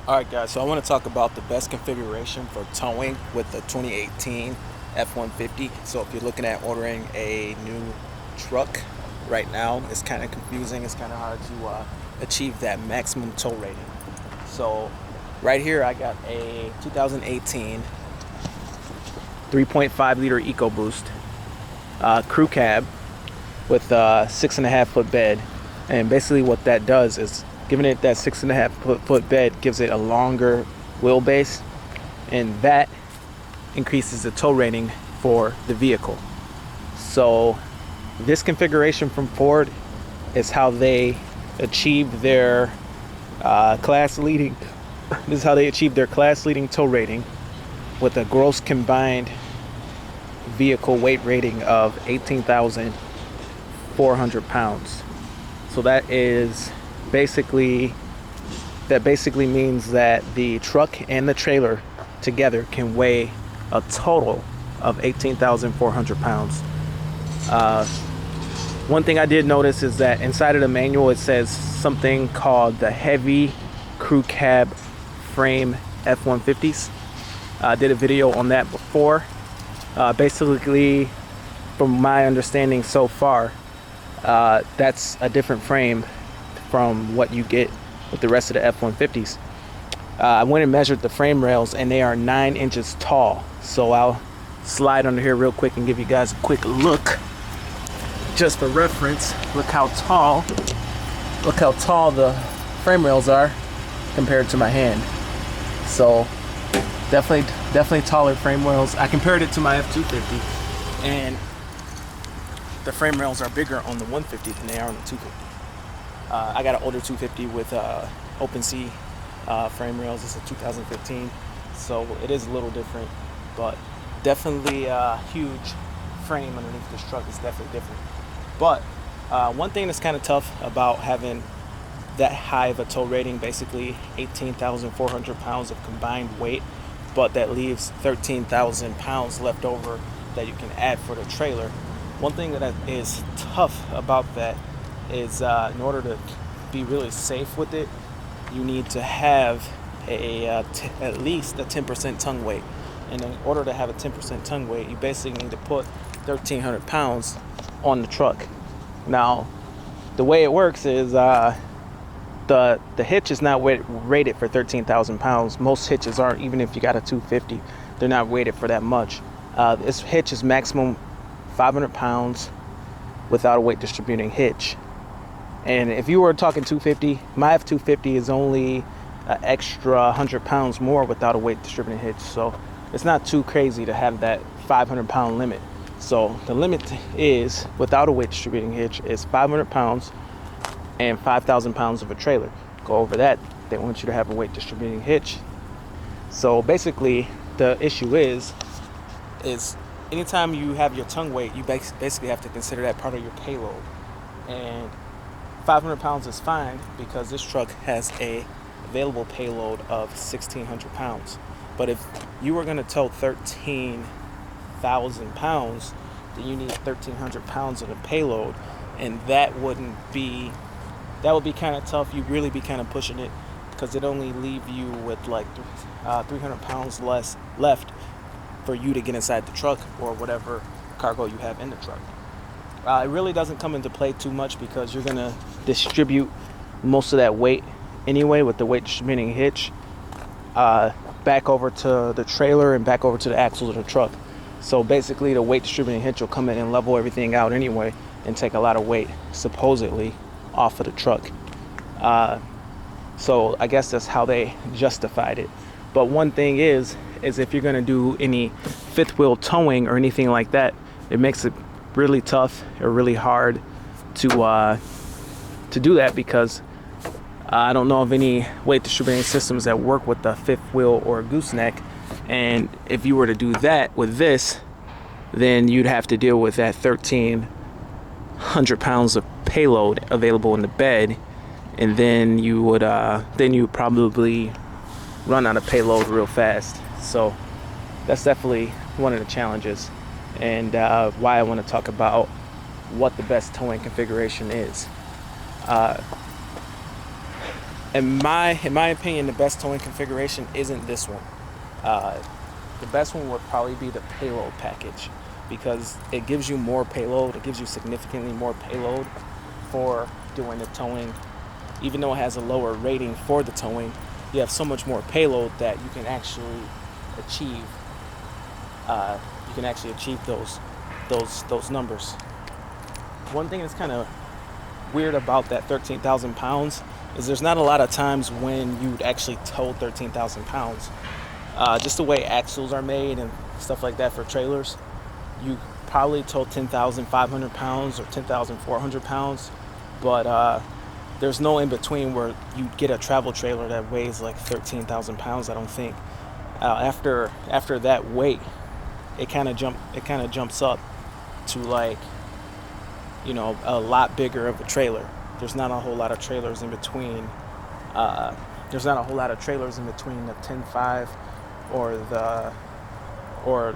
Alright guys, so I want to talk about the best configuration for towing with the 2018 F150. So if you're looking at ordering a new truck right now, it's kind of confusing. It's kind of hard to achieve that maximum tow rating. So right here I got a 2018 3.5 liter EcoBoost crew cab with a 6.5 foot bed. And basically what that does is giving it that 6.5 foot bed gives it a longer wheelbase, and that increases the tow rating for the vehicle. So this configuration from Ford is how they achieved their class leading tow rating with a gross combined vehicle weight rating of 18,400 pounds. So that basically means that the truck and the trailer together can weigh a total of 18,400 pounds. One thing I did notice is that inside of the manual it says something called the heavy crew cab frame F150s. I did a video on that before. Basically, from my understanding so far, that's a different frame from what you get with the rest of the F150s. I went and measured the frame rails and they are 9 inches tall. So I'll slide under here real quick and give you guys a quick look. Just for reference, look how tall the frame rails are compared to my hand. So definitely taller frame rails. I compared it to my F250 and the frame rails are bigger on the 150 than they are on the 250. I got an older 250 with open sea frame rails. It's a 2015, so it is a little different, but definitely a huge frame underneath this truck is definitely different. But one thing that's kind of tough about having that high of a tow rating, basically 18,400 pounds of combined weight, but that leaves 13,000 pounds left over that you can add for the trailer. One thing that is tough about that is in order to be really safe with it, you need to have at least a 10% tongue weight. And in order to have a 10% tongue weight, you basically need to put 1,300 pounds on the truck. Now, the way it works is the hitch is not rated for 13,000 pounds. Most hitches aren't, even if you got a 250, they're not rated for that much. This hitch is maximum 500 pounds without a weight distributing hitch. And if you were talking 250, my F250 is only an extra 100 pounds more without a weight distributing hitch. So it's not too crazy to have that 500 pound limit. So the limit is, without a weight distributing hitch, is 500 pounds and 5,000 pounds of a trailer. Go over that, they want you to have a weight distributing hitch. So basically the issue is anytime you have your tongue weight, you basically have to consider that part of your payload. And 500 pounds is fine because this truck has a available payload of 1,600 pounds. But if you were going to tow 13,000 pounds, then you need 1,300 pounds of the payload, and that would be kind of tough. You'd really be kind of pushing it because it only leave you with like 300 pounds less left for you to get inside the truck or whatever cargo you have in the truck. It really doesn't come into play too much because you're going to distribute most of that weight anyway with the weight distributing hitch back over to the trailer and back over to the axles of the truck. So basically the weight distributing hitch will come in and level everything out anyway and take a lot of weight supposedly off of the truck. So I guess that's how they justified it. But one thing is if you're going to do any fifth wheel towing or anything like that, it makes it really tough or really hard to do that because I don't know of any weight distributing systems that work with the fifth wheel or gooseneck. And if you were to do that with this, then you'd have to deal with that 1,300 pounds of payload available in the bed, and then you would probably run out of payload real fast. So that's definitely one of the challenges, and why I want to talk about what the best towing configuration is. In my opinion, the best towing configuration isn't this one. The best one would probably be the payload package, because it gives you more payload. It gives you significantly more payload for doing the towing. Even though it has a lower rating for the towing, you have so much more payload that you can actually achieve. Those numbers. One thing that's kind of weird about that 13,000 pounds is there's not a lot of times when you'd actually tow 13,000 pounds. Just the way axles are made and stuff like that for trailers, you probably tow 10,500 pounds or 10,400 pounds, but there's no in between where you get a travel trailer that weighs like 13,000 pounds. I don't think. After that weight, it kind of jumps up to, like, you know, a lot bigger of a trailer. There's not a whole lot of trailers in between. There's not a whole lot of trailers in between the 10.5 or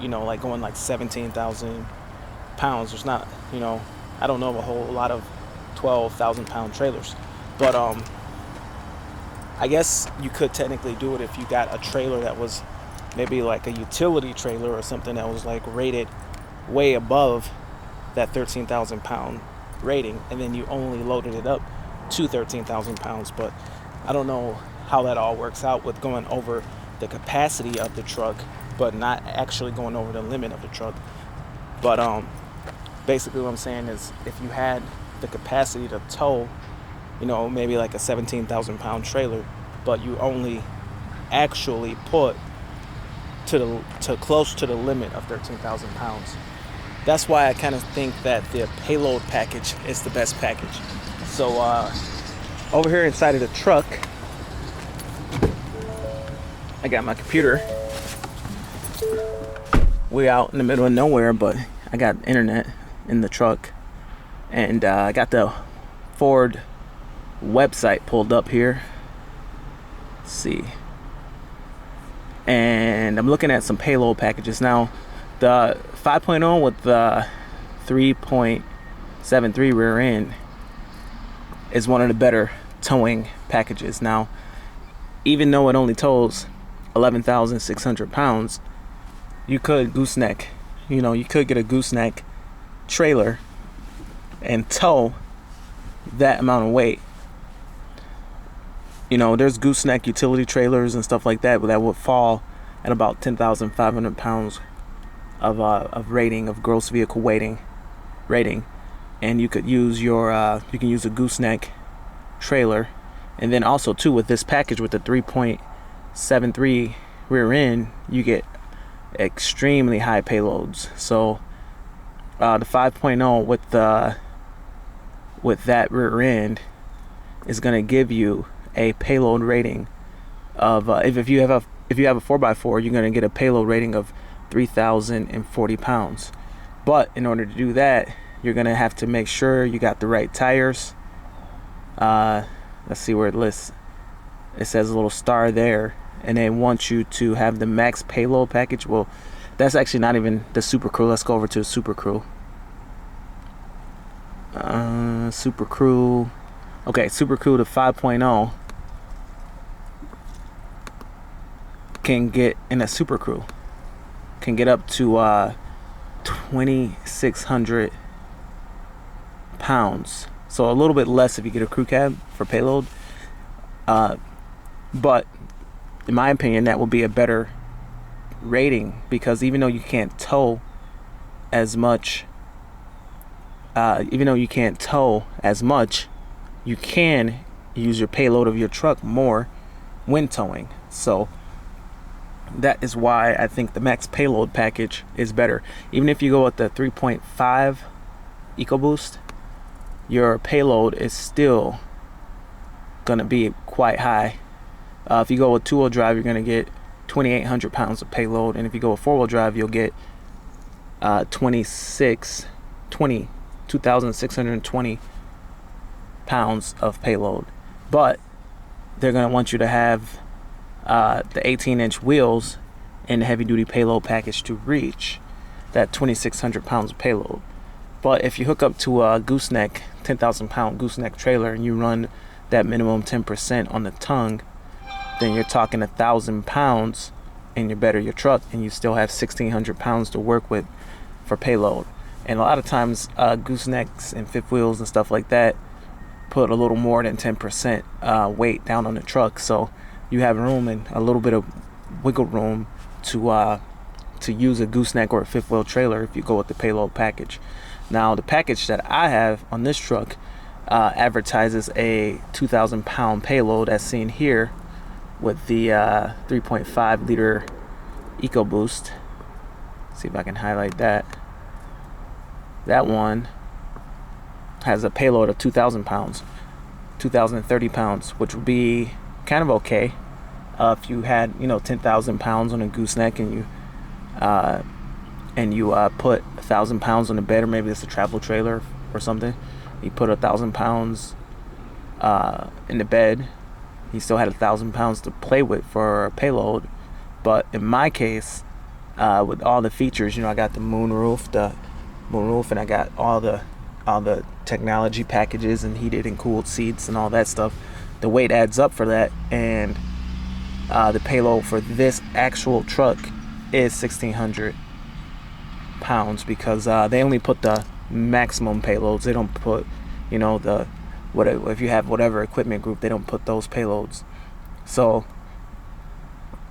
you know, like going like 17,000 pounds. There's not, you know, I don't know of a whole lot of 12,000 pound trailers, but I guess you could technically do it if you got a trailer that was maybe like a utility trailer or something that was like rated way above that 13,000 pound rating, and then you only loaded it up to 13,000 pounds. But I don't know how that all works out with going over the capacity of the truck but not actually going over the limit of the truck. But basically what I'm saying is, if you had the capacity to tow, you know, maybe like a 17,000 pound trailer, but you only actually put to close to the limit of 13,000 pounds. That's why I kind of think that the payload package is the best package. So over here inside of the truck, I got my computer. We out in the middle of nowhere, but I got internet in the truck, and I got the Ford website pulled up here. Let's see. And I'm looking at some payload packages now. The 5.0 with the 3.73 rear end is one of the better towing packages. Now, even though it only tows 11,600 pounds, you could gooseneck. You know, you could get a gooseneck trailer and tow that amount of weight. You know, there's gooseneck utility trailers and stuff like that, but that would fall at about 10,500 pounds of rating, of gross vehicle rating, and you could use you can use a gooseneck trailer. And then also too, with this package with the 3.73 rear end, you get extremely high payloads. So the 5.0 with that rear end is going to give you a payload rating of if you have a 4x4, you're going to get a payload rating of 3,040 pounds. But in order to do that, you're going to have to make sure you got the right tires. Let's see where it lists. It says a little star there, and they want you to have the max payload package. Well, that's actually not even the Super Crew. Let's go over to the Super Crew. Super Crew. Okay, Super Crew to 5.0 can get, in a Super Crew, can get up to 2,600 pounds. So a little bit less if you get a crew cab for payload. But in my opinion, that will be a better rating, because even though you can't tow as much, you can use your payload of your truck more when towing. So that is why I think the max payload package is better. Even if you go with the 3.5 EcoBoost, your payload is still gonna be quite high. If you go with two-wheel drive, you're gonna get 2,800 pounds of payload, and if you go with four-wheel drive, you'll get 2,620 pounds of payload. But they're gonna want you to have the 18-inch wheels and the heavy-duty payload package to reach that 2,600 pounds of payload. But if you hook up to a gooseneck, 10,000 pound gooseneck trailer, and you run that minimum 10% on the tongue, then you're talking 1,000 pounds in your truck, and you still have 1,600 pounds to work with for payload. And a lot of times goosenecks and fifth wheels and stuff like that put a little more than 10% weight down on the truck, so you have room and a little bit of wiggle room to use a gooseneck or a fifth wheel trailer if you go with the payload package. Now the package that I have on this truck advertises a 2,000 pound payload as seen here with the 3.5 liter EcoBoost. See if I can highlight that. That one has a payload of 2,000 pounds, 2,030 pounds, which would be kind of okay if you had 10,000 pounds on a gooseneck and you put 1,000 pounds on the bed, or maybe it's a travel trailer or something. You put 1,000 pounds in the bed. You still had 1,000 pounds to play with for a payload. But in my case, with all the features, I got the moonroof, and I got all the technology packages and heated and cooled seats and all that stuff. The weight adds up for that, and the payload for this actual truck is 1,600 pounds because they only put the maximum payloads. They don't put, if you have whatever equipment group, they don't put those payloads. So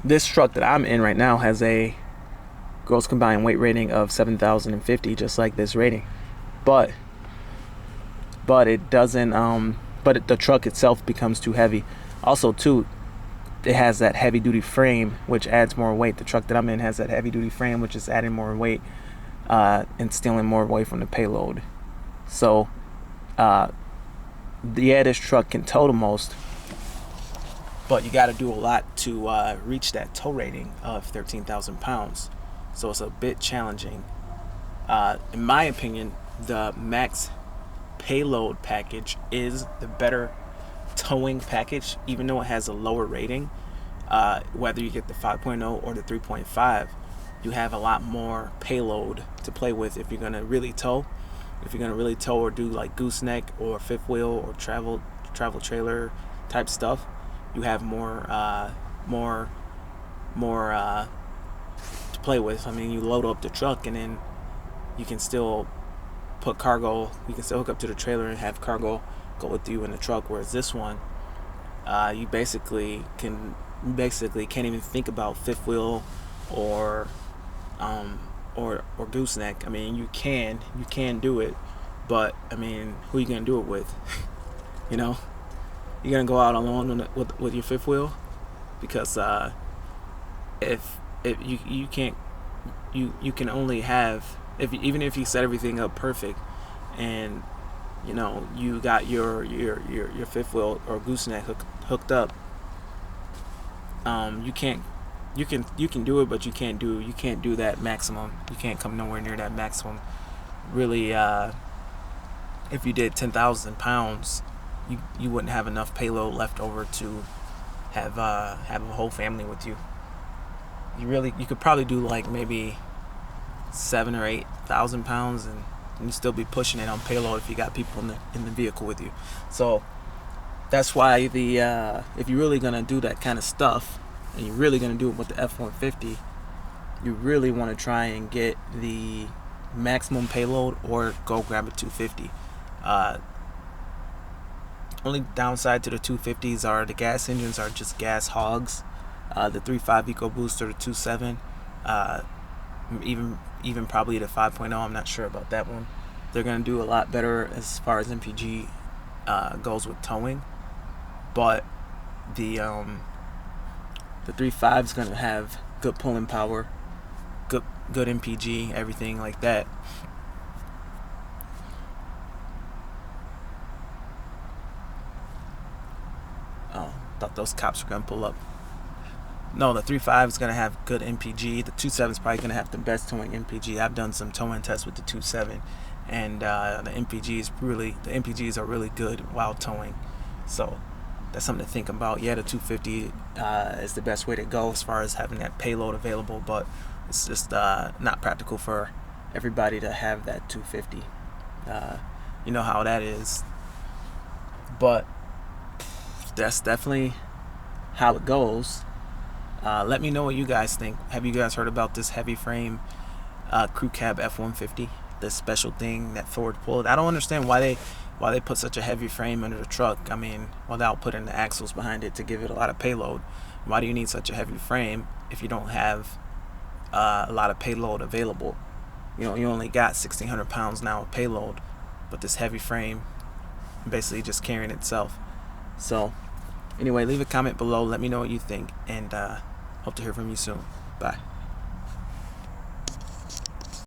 this truck that I'm in right now has a gross combined weight rating of 7,050, just like this rating, but it doesn't the truck itself becomes too heavy. Also too, it has that heavy duty frame which adds more weight. The truck that I'm in has that heavy duty frame which is adding more weight and stealing more weight from the payload. So this truck can tow the most, but you got to do a lot to reach that tow rating of 13,000 pounds. So it's a bit challenging. In my opinion, the max payload package is the better towing package, even though it has a lower rating. Whether you get the 5.0 or the 3.5, you have a lot more payload to play with if you're going to really tow. If you're going to really tow or do like gooseneck or fifth wheel or travel trailer type stuff, you have more to play with. I mean, you load up the truck and then you can still put cargo. You can still hook up to the trailer and have cargo go with you in the truck. Whereas this one, you basically can't even think about fifth wheel or gooseneck. I mean, you can do it, but I mean, who are you gonna do it with? You're gonna go out alone with your fifth wheel, because if you can't, you can only have, even if you set everything up perfect and you got your fifth wheel or gooseneck hooked up, you can do it, but you can't do that maximum. You can't come nowhere near that maximum. Really, if you did 10,000 pounds, you wouldn't have enough payload left over to have a whole family with you. You could probably do like maybe 7,000 or 8,000 pounds, and you still be pushing it on payload if you got people in the vehicle with you. So that's why if you're really gonna do that kind of stuff, and you're really gonna do it with the F150, you really want to try and get the maximum payload or go grab a 250. Only downside to the 250s are the gas engines are just gas hogs. The 3.5 EcoBoost or the 2.7, even probably the 5.0, I'm not sure about that one. They're going to do a lot better as far as MPG goes with towing, but the 3.5 is going to have good pulling power, good MPG, everything like that. Oh, thought those cops were going to pull up. No, the 3.5 is going to have good MPG. The 2.7 is probably going to have the best towing MPG. I've done some towing tests with the 2.7, and the MPGs are really good while towing. So that's something to think about. Yeah, the 250 is the best way to go as far as having that payload available, but it's just not practical for everybody to have that 250. You know how that is. But that's definitely how it goes. Let me know what you guys think. Have you guys heard about this heavy frame crew cab F150? This special thing that Ford pulled. I don't understand why they put such a heavy frame under the truck. I mean, without putting the axles behind it to give it a lot of payload. Why do you need such a heavy frame if you don't have a lot of payload available? You know, you only got 1,600 pounds now of payload, but this heavy frame basically just carrying itself. So anyway, leave a comment below. Let me know what you think, and hope to hear from you soon. Bye.